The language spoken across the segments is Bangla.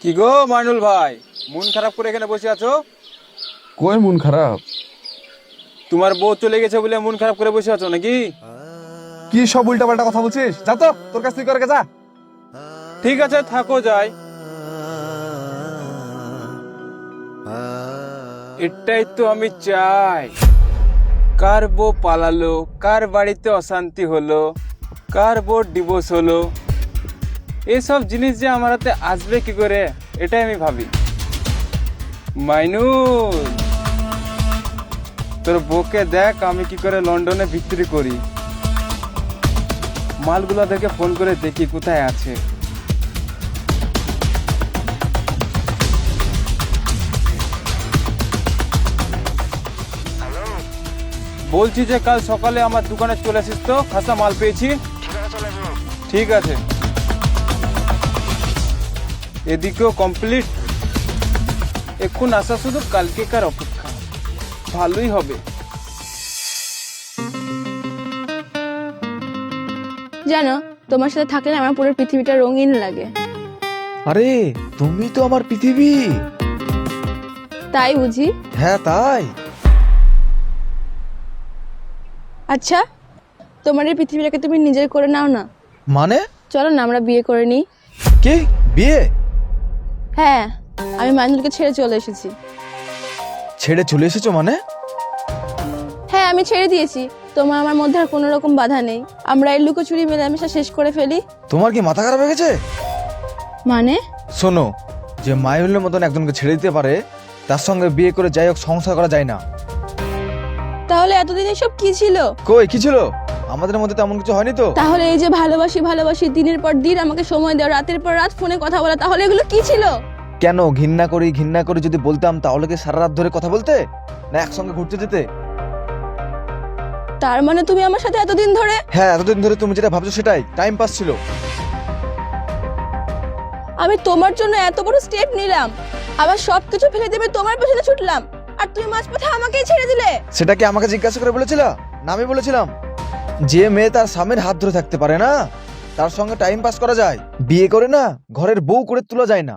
কি গো মাইনুল ভাই, মন খারাপ করে এখানে বসে আছো? কই মন খারাপ? তোমার বউ চলে গেছে বলে মন খারাপ করে বসে আছো নাকি? কি সব উল্টাপাল্টা কথা বলছিস? যা তো, তোর কাছ থেকে করে যা। ঠিক আছে, থাকো যাই। এটাই তো আমি চাই। কার বউ পালালো, কার বাড়িতে অশান্তি হলো, কার বউ ডিভোর্স হলো, এসব জিনিস যে আমার হাতে আসবে কি করে, এটাই আমি ভাবি। মাইনুল, তোর বউকে দেখ আমি কি করে লন্ডনে বিক্রি করি। মালগুলো দেখে ফোন করে দেখি কোথায় আছে। বলছি যে কাল সকালে আমার দোকানে চলে আসিস তো, খাসা মাল পেয়েছি। ঠিক আছে, এদিকেও কমপ্লিট। এখন আসা শুধু কালকেকার অপেক্ষা, ভালোই হবে। জানো, তোমার সাথে থাকলে আমার পুরো পৃথিবীটা রঙিন লাগে। আরে তুমি তো আমার পৃথিবী। তাই বুঝি? হ্যাঁ তাই। আচ্ছা, তোমার এই পৃথিবীটাকে তুমি নিজের করে নাও না। মানে? চলো না আমরা বিয়ে করে নিই। কি বিয়ে? হ্যাঁ, আমি মাইনুলকে ছেড়ে চলে এসেছি। ছেড়ে চলে এসেছো মানে? হ্যাঁ, আমি ছেড়ে দিয়েছি। তোমার আমার মধ্যে আর কোনো রকম বাধা নেই। আমরা এই লুকোচুরি মেলামেশা শেষ করে ফেলি। তোমার কি মাথা খারাপ হয়ে গেছে? মানে? শোনো, যে মাইনুলের মতন একজনকে ছেড়ে দিতে পারে তার সঙ্গে বিয়ে করে যাই হোক সংসার করা যায় না। তাহলে এতদিন এসব কি ছিল? কই কি ছিল? আমাদের মধ্যে তেমন কিছু হয়নি তো। তাহলে এই যে ভালোবাসি ভালোবাসি দিনের পর দিন আমাকে সময় দেওয়া, রাতের পর রাত ফোনে কথা বলা, তাহলে এগুলো কি ছিল? কেন ঘৃণা করি যদি বলতাম তাহলে কি সারা রাত ধরে কথা বলতে, না একসঙ্গে ঘুরতে যেতে? তার মানে তুমি আমার সাথে এতদিন ধরে? হ্যাঁ, এতদিন ধরে তুমি যেটা ভাবছো সেটাই টাইম পাস ছিল। আমি তোমার জন্য এত বড় স্টেপ নিলাম, আবার সবকিছু ফেলে দেবে তোমার পেছনে ছুটলাম, আর তুমি মাঝপথে আমাকেই ছেড়ে দিলে। সেটা কি আমাকে জিজ্ঞাসা করে বলেছিলা, না আমি বলেছিলাম? যে মেয়ে তার স্বামীর হাত ধরে থাকতে পারে না তার সঙ্গে টাইম পাস করা যায়, বিয়ে করে না ঘরের বউ করে তোলা যায় না।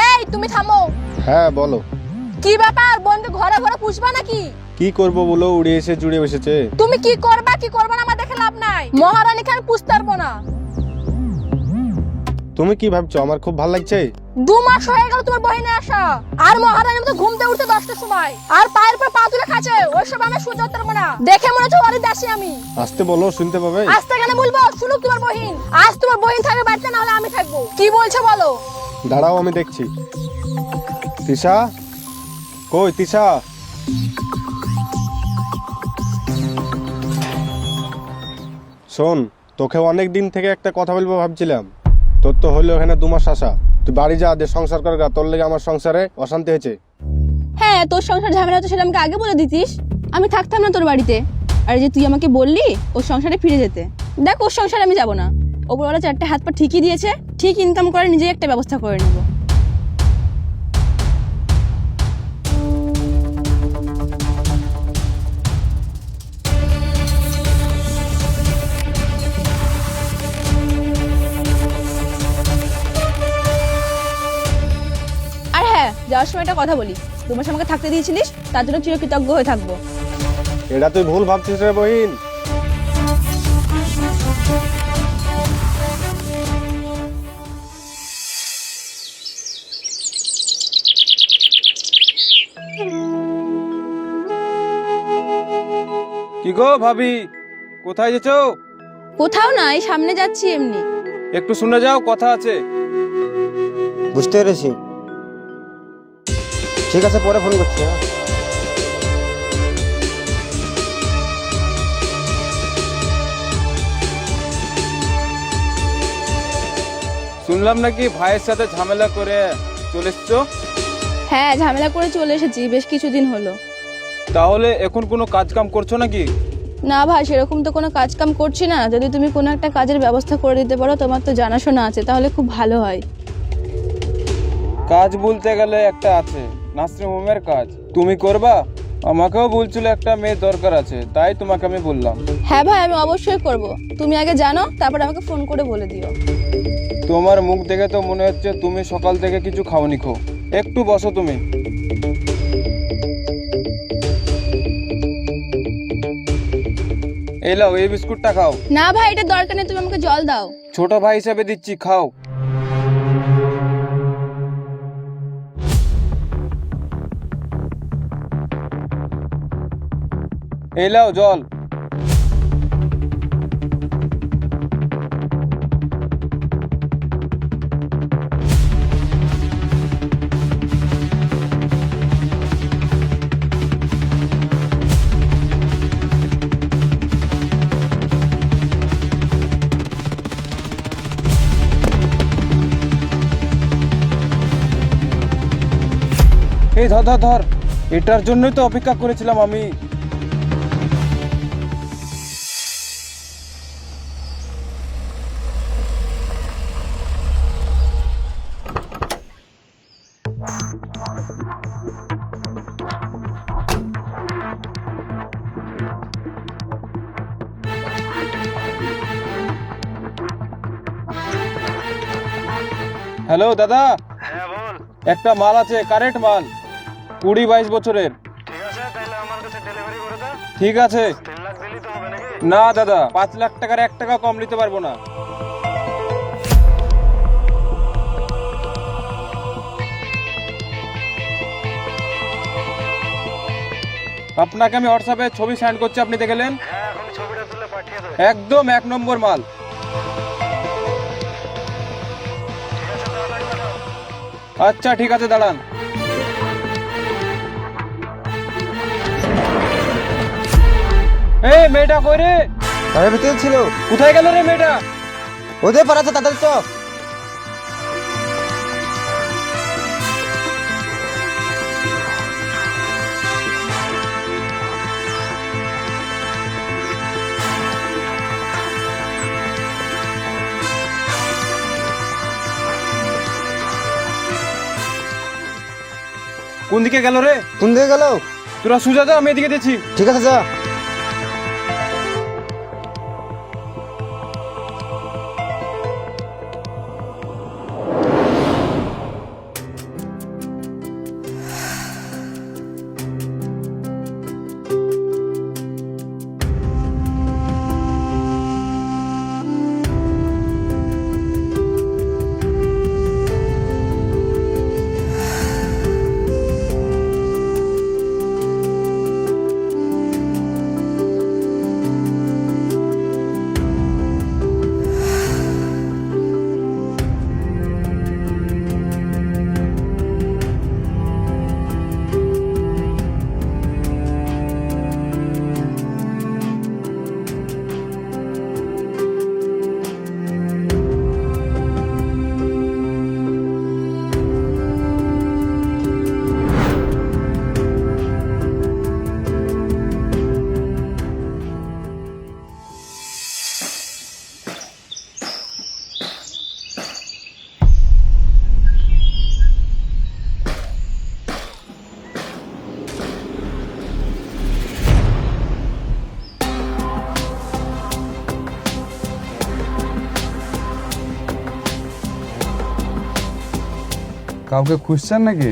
এই তুমি থামো। হ্যাঁ বলো। কি ব্যাপার, বোনকে ঘরে ঘরে পুষবা নাকি? কি করব বলো, উড়ে এসে জুড়ে বসেছে। তুমি কি করবা না আমার দেখে লাভ নাই। মহারানীকে আমি পুষতে পারবো না। তুমি কি ভাবছো আমার খুব ভালো লাগছে? 2 মাস হয়ে গেল তোমার বহিনে আসা, আর মহারানীর মতো ঘুমতে উঠতে 10টার সময়, আর পায়ের পর পা তুলে খাচ্ছে, ওইসব আমি সহ্য করতে পারবো না। দেখে মনে হচ্ছে ওরই দাসী আমি। আসতে বলো, শুনতে পাবে। আজ থেকে না বলবো, শুনুক তোমার বহিন। আজ তোমার বহিন থাকবে বাড়িতে, না হলে আমি থাকবো। কি বলছো বলো? দাঁড়াও আমি দেখছি। তিশা, কই তিশা? শোন, তোকে অনেক দিন থেকে একটা কথা বলবো ভাবছিলাম। তোর তো হইলো এখানে 2 মাস আসা, তুই বাড়ি যা, দে সংসার কর গা। তোর লেগে আমার সংসারে অশান্তি হয়েছে। হ্যাঁ, তোর সংসার ঝামেলা হচ্ছে, সেটা আমাকে আগে বলে দিতিস, আমি থাকতাম না তোর বাড়িতে। আর যে তুই আমাকে বললি ওর সংসারে ফিরে যেতে, দেখ ওর সংসারে আমি যাব না। ওপরওয়ালা 4টে হাত পা ঠিকই দিয়েছে, ঠিক ইনকাম করে নিজেই একটা ব্যবস্থা করে নেব। আর হ্যাঁ, যাওয়ার সময় একটা কথা বলি, 2 মাস আমাকে থাকতে দিয়েছিলিস, তার জন্য চিরকৃতজ্ঞ হয়ে থাকবো। এটা তুই ভুল ভাবছিস রে বহিন। কি গো ভাবি, কোথায় যেছ? কোথাও না, এই সামনে যাচ্ছি এমনি। একটু শুনে যাও, কথা আছে। বুঝতে পেরেছি, ঠিক আছে পরে ফোন করছি। হ্যাঁ শুনলাম নাকি ভাইয়ের সাথে ঝামেলা করে চলে এসছো? হ্যাঁ, ঝামেলা করে চলে এসেছি, বেশ কিছুদিন হলো। তাহলে এখন কোনো কাজ কাম করছো নাকি? না ভাই, সেরকম তো কোনো কাজ কাম করছি না। যদি তুমি কোনো একটা কাজের ব্যবস্থা করে দিতে পারো, তোমার তো জানাশোনা আছে, তাহলে খুব ভালো হয়। কাজ বলতে গেলে একটা আছে, নার্সিং হোমের কাজ। তুমি করবা? আমাকেও বলছিল একটা মেয়ে দরকার আছে, তাই তোমাকে আমি বললাম। হ্যাঁ ভাই, আমি অবশ্যই করব। তুমি আগে জানো, তারপর আমাকে ফোন করে বলে দিও। তোমার মুখ দেখে তো মনে হচ্ছে তুমি সকাল থেকে কিছু খাওনি। একটু বসো তুমি। এই লাও, এই বিস্কুটটা খাও। না ভাই, এটা দরকার নেই, তুমি আমাকে জল দাও। ছোট ভাই হিসেবে দিচ্ছি, খাও। এই লাও জল। এই ধর ধর ধর, এটার জন্যই তো অপেক্ষা করেছিলাম আমি। হ্যালো দাদা। হ্যাঁ বল। একটা মাল আছে, কারেন্ট মাল, 20-22 বছরের। ঠিক আছে, তাহলে আমার কাছে ডেলিভারি করে দাও। ঠিক আছে। 3 লাখ দিলি তো হবে নাকি? না দাদা, 5 লাখ টাকার 1 টাকা কম নিতে পারবো না। আপনাকে আমি হোয়াটসঅ্যাপে ছবি সেন্ড করছি, আপনি দেখলেন? হ্যাঁ, এখন ছবিটা তুলে পাঠিয়ে দে। একদম 1 নম্বর মাল। ঠিক আছে, তাড়াতাড়ি পাঠাও। আচ্ছা ঠিক আছে, দাঁড়ান। এই মেয়েটা কই রে? তার ভিতরে ছিল। কোথায় গেল রে মেয়েটা? ওদের পাড়াতে তাদের তো। কোন দিকে গেল রে? কোন দিকে গেল? তোরা সুজা যা, আমি এদিকে দিচ্ছি। ঠিক আছে যা। কাউকে খুঁজছেন নাকি?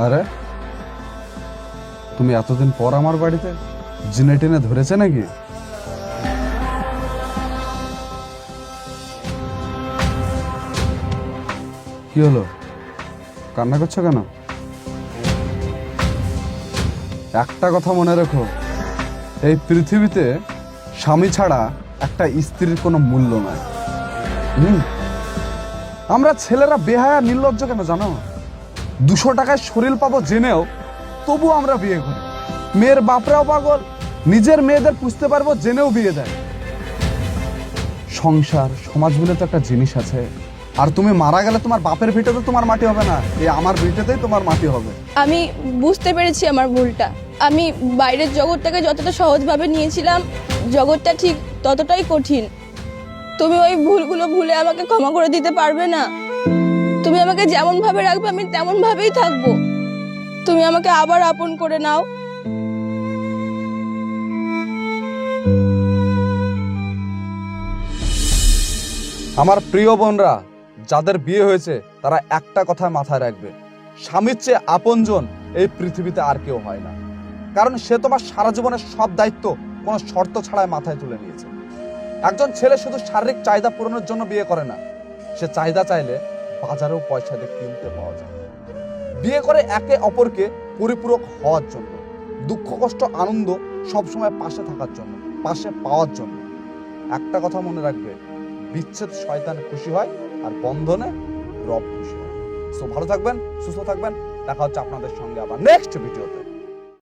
আরে তুমি এতদিন পর আমার বাড়িতে, জিনে টেনে ধরেছে নাকি? কি হলো, কান্না করছো কেন? একটা কথা মনে রেখো, এই পৃথিবীতে স্বামী ছাড়া একটা স্ত্রীর কোনো মূল্য নাই। আমরা ছেলেরা বেহায়া নির্লজ্জ কেন জানো? 200 টাকায় শরীর পাবো জেনেও তবু আমরা বিয়ে করি। মেয়ের বাপরাও পাগল, নিজের মেয়েদের পুষতে পারবো জেনেও বিয়ে দেয়। সংসার সমাজ বলে তো একটা জিনিস আছে, আর তুমি মারা গেলে তোমার বাপের ভিটেতে তোমার মাটি হবে না, এই আমার ভিটেতেই তোমার মাটি হবে। আমি বুঝতে পেরেছি আমার ভুলটা। আমি বাইরের জগৎটাকে যতটা সহজভাবে নিয়েছিলাম, জগৎটা ঠিক ততটাই কঠিন। তুমি ওই ভুলগুলো ভুলে আমাকে ক্ষমা করে দিতে পারবে না? তুমি আমাকে যেমন ভাবে রাখবে আমি তেমন ভাবেই থাকবো। তুমি আমাকে আবার আপন করে নাও। আমার প্রিয় বোনরা, যাদের বিয়ে হয়েছে তারা একটা কথা মাথায় রাখবে, স্বামীর চেয়ে আপনজন এই পৃথিবীতে আর কেউ হয় না। কারণ সে তোমার সারা জীবনের সব দায়িত্ব কোনো শর্ত ছাড়াই মাথায় তুলে নিয়েছে। একজন ছেলে শুধু শারীরিক চাহিদা পূরণের জন্য বিয়ে করে না, সে চাহিদা চাইলে বাজারেও পয়সা দিয়ে কিনতে পাওয়া যায়। বিয়ে করে একে অপরকে পরিপূরক হওয়ার জন্য, দুঃখ কষ্ট আনন্দ সবসময় পাশে থাকার জন্য, পাশে পাওয়ার জন্য। একটা কথা মনে রাখবে, বিচ্ছেদ শয়তান খুশি হয় আর বন্ধনে রব খুশি হয়। সো ভালো থাকবেন, সুস্থ থাকবেন, দেখা হচ্ছে আপনাদের সঙ্গে আবার নেক্সট ভিডিওতে।